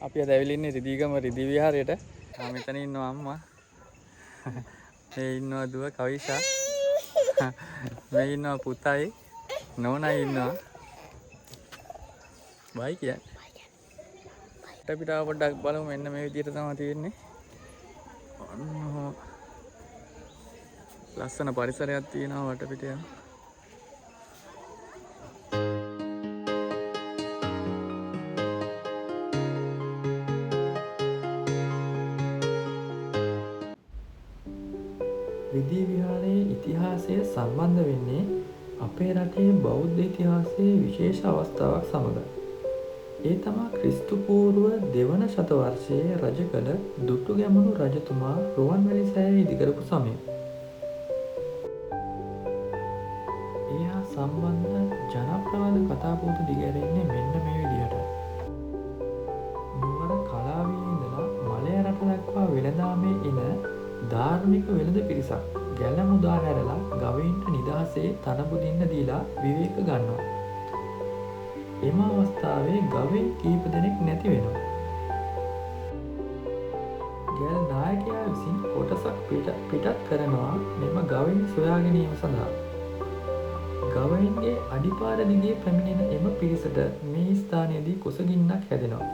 අපි අද ඇවිල්ලා ඉන්නේ රිදීගම රිදී විහාරයට. මෙතන ඉන්නවා අම්මා. මේ ඉන්නවා දුව කවිෂා. මේ ඉන්නවා පුතයි. නෝනයි ඉන්නවා. බයි කියන්නේ. අපිට පොඩ්ඩක් බලමු මෙන්න මේ විදිහට තමයි තියෙන්නේ. ලස්සන පරිසරයක් තියෙනවා වටපිට යන. රිදී විහාරයේ ඉතිහාසය සම්බන්ධ වෙන්නේ අපේ රටේ බෞද්ධ ඉතිහාසයේ විශේෂ අවස්ථාවක් සමග. ඒ තමා ක්‍රිස්තු පූර්ව දෙවන ශතවර්ෂයේ රජ කළ දුටුගැමුණු රජතුමා රුවන්වැලි සෑය ඉදිකරපු සමය. ඒ හා සම්බන්ධ ජනප්‍රවාද කතාපුවත දිගැරෙන්නේ මෙන්න මේ විදිහට. නුවර කලාවේ ඉඳලා මලය රට දක්වා වෙළඳාමේ එන ධාර්මික වෙළඳ පිරිසක් ගැල මුදා හැරලා ගවයින්ට නිදහසේ තනබුදින්න දීලා විවේක ගන්නවා. එම අවස්ථාවේ ගවයින් කීප දෙනෙක් නැති වෙනවා. ගැල් නායකයා විසින් කොටසක් පිටත් කරනවා මෙම ගවයින් සොයා ගැනීම සඳහා. ගවයින්ගේ අඩිපාර දිගේ පැමිණෙන එම පිරිසට මේ ස්ථානයේදී කුසගින්නක් හැදෙනවා.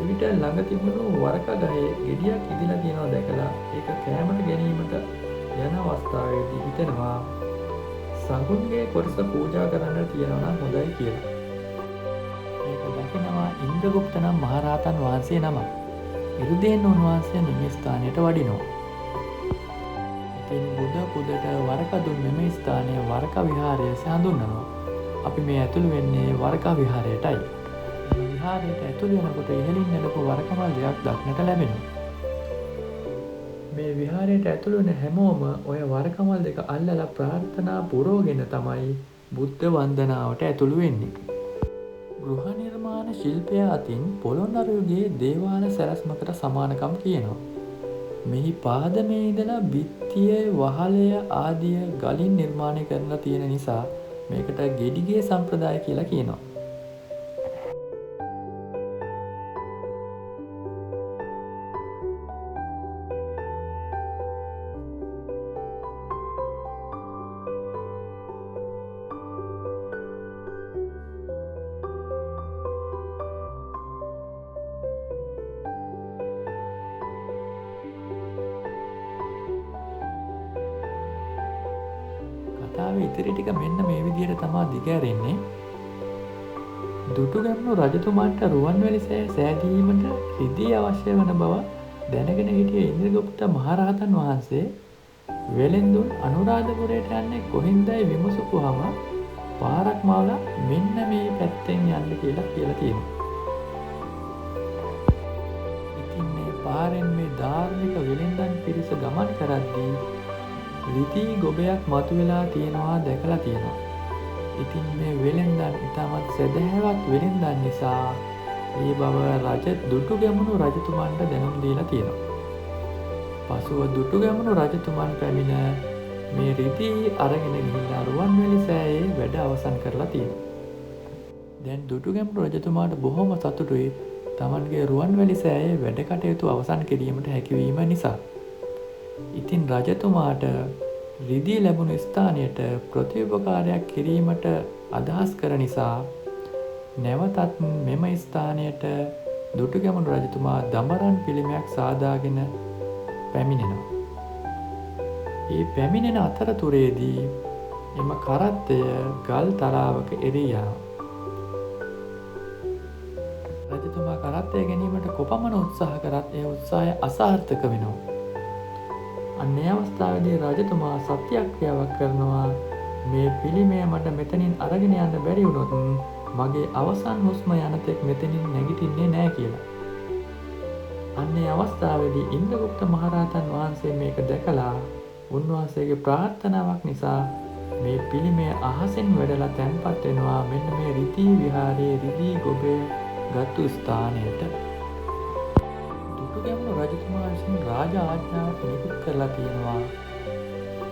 එවිට ළඟ තිබුණු වරක ගහේ ගෙඩියක් ඉදිලා තියෙනවා දැකලා ඒක කෑමට ගැනීමට යන අවස්ථාවේදී හිතෙනවා සඟුන්ගේ කොටස පූජා කරන්න තියෙනවා නම් හොඳයි කියලා. ඒක දකිනවා ඉන්ද්‍රගුප්ත නම් මහරහතන් වහන්සේ නමක්. ඉරුදේන උන්වහන්සේ මෙම ස්ථානයට වඩිනවා. ඉතින් බුද පුදට වරක දුන් මෙම ස්ථානය වරක විහාරය හඳුන්වනවා. අපි මේ ඇතුළු වෙන්නේ වරක විහාරයටයි. විහාරයට ඇතුළු වෙනකොට ඉහළින් නෙලපු වරකමල් දෙයක් දක්නට ලැබෙනවා. මේ විහාරයට ඇතුළු වෙන හැමෝම ඔය වරකමල් දෙක අල්ලලා ප්‍රාර්ථනා පුරවගෙන තමයි බුද්ධ වන්දනාවට ඇතුළු වෙන්නේ. ගෘහ නිර්මාණ ශිල්පය අතින් පොළොන්නරු යුගයේ දේවාල සැරස්මකට සමානකම් කියනවා. මෙහි පාදමේ ඉඳලා බිත්තිය වහලය ආදිය ගලින් නිර්මාණය කරලා තියෙන නිසා මේකට ගෙඩිගේ සම්ප්‍රදාය කියලා කියනවා. කතාවේ ඉතිරි ටික මෙන්න මේ විදිහට තමයි දිගහැරෙන්නේ. දුටුගැමුණු රජතුමාට රුවන්වැලි සෑය සෑදීමට රිදී අවශ්‍ය වන බව දැනගෙන හිටිය ඉන්ද්‍රගුප්ත මහරහතන් වහන්සේ වෙළෙන්දුන් අනුරාධපුරයට යන්නේ කොහින්දයි විමසුවාම පාරක් මවලා මෙන්න මේ පැත්තෙන් යන්න කියලා තියෙනවා. ඉතින් මේ පාරෙන් මේ ධාර්මික වෙළෙන්දන් පිරිස ගමන් කරද්දී රිදී ගොබයක් මතුවලා තියෙනවා දැකලා තියෙනවා. ඉතින් මේ වෙළෙන්දන් ඉතාමත් සැදැහැවත් වෙළෙන්දන් නිසා මේ බව රජ දුටුගැමුණු රජතුමන්ට දැනුම් දීලා තියෙනවා. පසුව දුටුගැමුණු රජතුමන් පැමිණ මේ රිදී අරගෙන ගිහිල්ලා රුවන්වැලි සෑයේ වැඩ අවසන් කරලා තියෙනවා. දැන් දුටුගැමුණු රජතුමාට බොහොම සතුටුයි තමන්ගේ රුවන්වැලි සෑයේ වැඩ කටයුතු අවසන් කිරීමට හැකිවීම නිසා. ඉතින් රජතුමාට රිදී ලැබුණු ස්ථානයට ප්‍රතිඋපකාරයක් කිරීමට අදහස් කර නිසා නැවතත් මෙම ස්ථානයට දුටුගැමුණු රජතුමා දඹරන් පිළිමයක් සාදාගෙන පැමිණෙනවා. ඒ පැමිණෙන අතරතුරේදී එම කරත්තය ගල් තලාවක එරී යනවා. රජතුමා කරත්තය ගැනීමට කොපමණ උත්සාහ කරත් ඒ උත්සාහය අසාර්ථක වෙනවා. අන්නේ අවස්ථාවේදී රජතුමා සත්‍යක්‍රියාවක් කරනවා මේ පිළිමය මට මෙතනින් අරගෙන යන්න බැරි වුණොත් මගේ අවසන් හුස්ම යනතෙක් මෙතනින් නැගිටින්නේ නැහැ කියලා. අන්නේ අවස්ථාවේදී ඉන්ද්‍රගුප්ත මහරහතන් වහන්සේ මේක දැකලා උන්වහන්සේගේ ප්‍රාර්ථනාවක් නිසා මේ පිළිමය අහසෙන් වැඩලා තැන්පත් වෙනවා මෙන්න මේ රිදී විහාරයේ රිදී ගොබේ ගත්තු ස්ථානයට. දුටුගැමුණු රජතුමා විසින් රාජ ආඥාවක් නිකුත් කරලා තියෙනවා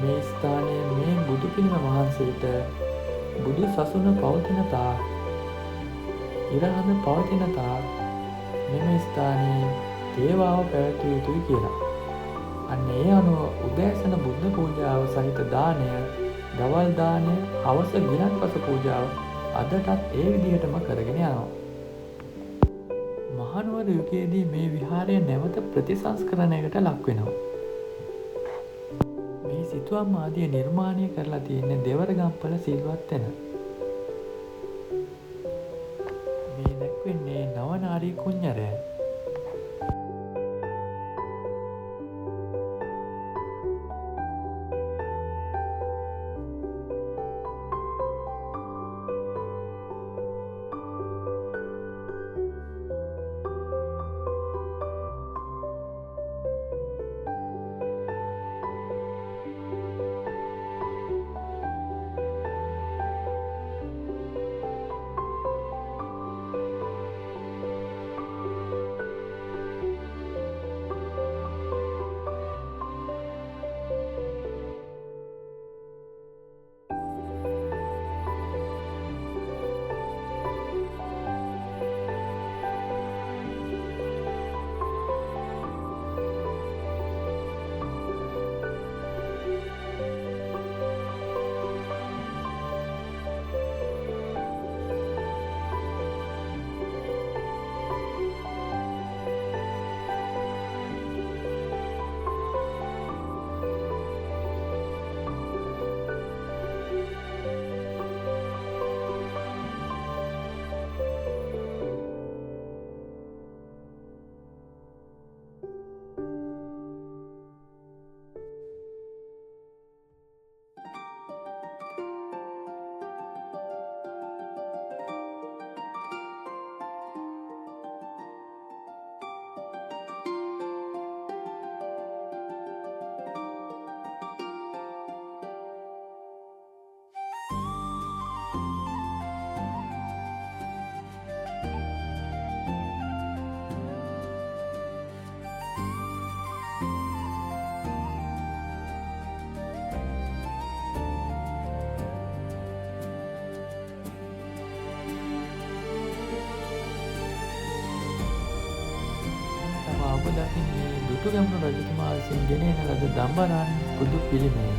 මේ ස්ථානයේ මේ බුදු පිළිම වහන්සේට බුදු සසුන පවතින තාක් ඉරහඳ පවතින තාක් මෙම ස්ථානයේ තේවාව පැවැත්විය යුතුයි කියලා. අන්න ඒ අනුව උදෑසන බුද්ධ පූජාව සහිත දානය, දවල් දානය, හවස ගිලන්පස පූජාව අදටත් ඒ විදිහටම කරගෙන යනවා. මහනුවර යුගයේදී මේ විහාරය නැවත ප්‍රතිසංස්කරණයකට ලක් වෙනවා. මේ සිතුවම් ආදිය නිර්මාණය කරලා තියෙන්නේ දෙවරගම්පල සිල්වත් තැන. මේ දැක්වෙන්නේ නවනාරී කුඤ්ඤරයයි. ඔබ දකින්නේ දුටුගැමුණු රජතුමා විසින් ගෙනෙන ලද දම්බරාන් බුදු පිළිමය.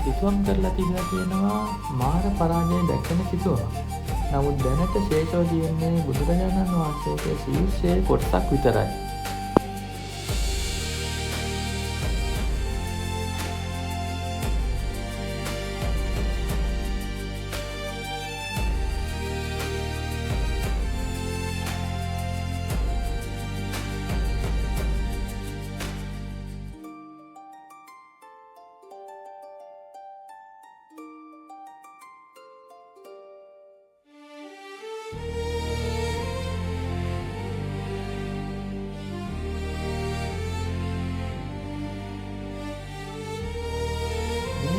සිතුවම් කරලා තිබිලා තියෙනවා මාර පරාජය දැක්වෙන සිතුවමක්. නමුත් දැනට ශේෂව තියෙන්නේ බුදුරජාණන් වහන්සේගේ ශීර්ෂයේ කොටසක් විතරයි.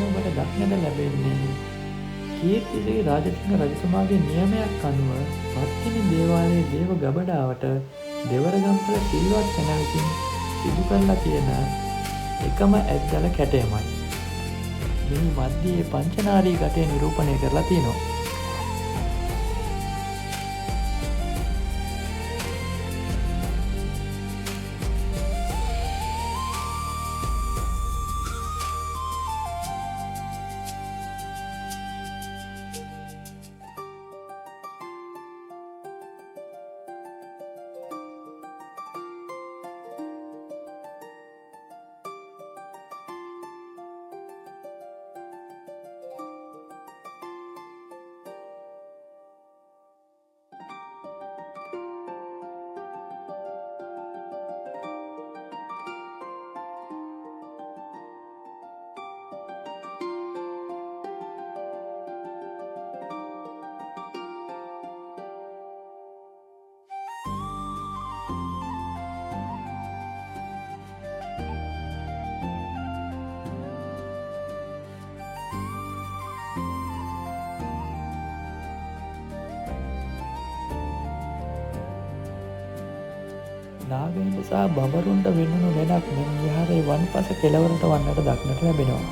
ඔබට දක්නට ලැබෙන්නේ කීර්තිසිරි රාජසිංහ රජතුමාගේ නියමයක් අනුව පත්තිනි දේවාලයේ දේව ගබඩාවට දෙවරගම්පල සිල්වත් සැන විසින් සිදු කරලා තියෙන එකම ඇත්දල කැටයමයි. මෙහි මධ්‍යයේ පංචනාරී කටය නිරූපණය කරලා තියෙනවා. නාගයින්ට සහ බඹරුන්ට වෙනුණු ලෙඩක් මෙම විහාරයේ වන්පස කෙළවරට වන්නට දක්නට ලැබෙනවා.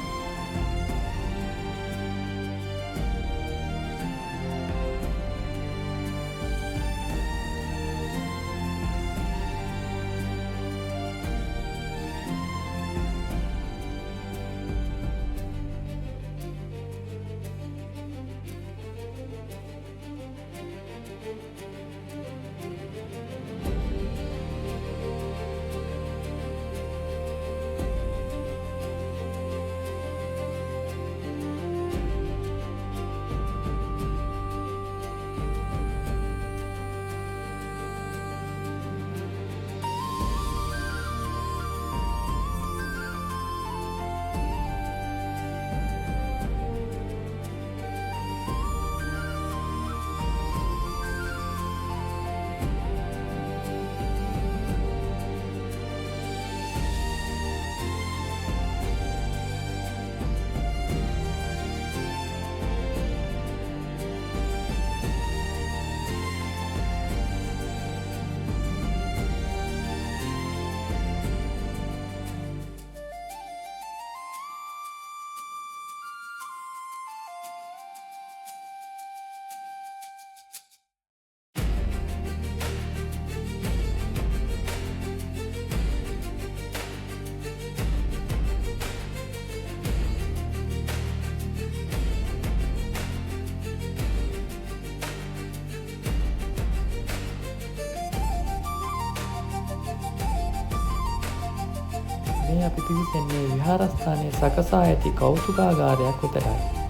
මේ අපි පිවිසෙන්නේ විහාරස්ථානයේ සකසා ඇති කෞතුකාගාරයක් වෙතටයි.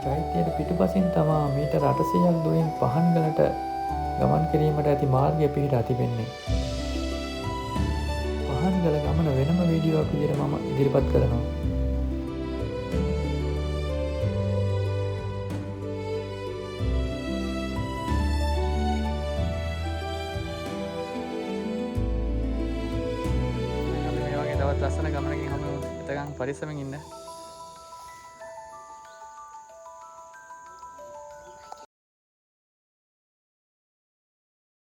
චෛත්‍යයට පිටුපසින් තමා මීටර් 800ක් දුරින් පහන්ගලට ගමන් කිරීමට ඇති මාර්ගය පිහිටා තිබෙන්නේ. පහන්ගල ගමන වෙනම වීඩියෝවක් විදිහට මම ඉදිරිපත් කරනවා. අපි මේ වගේ තවත් ලස්සන ගමනකින් හමු වෙමු. එතකන් පරිස්සමෙන් ඉන්න.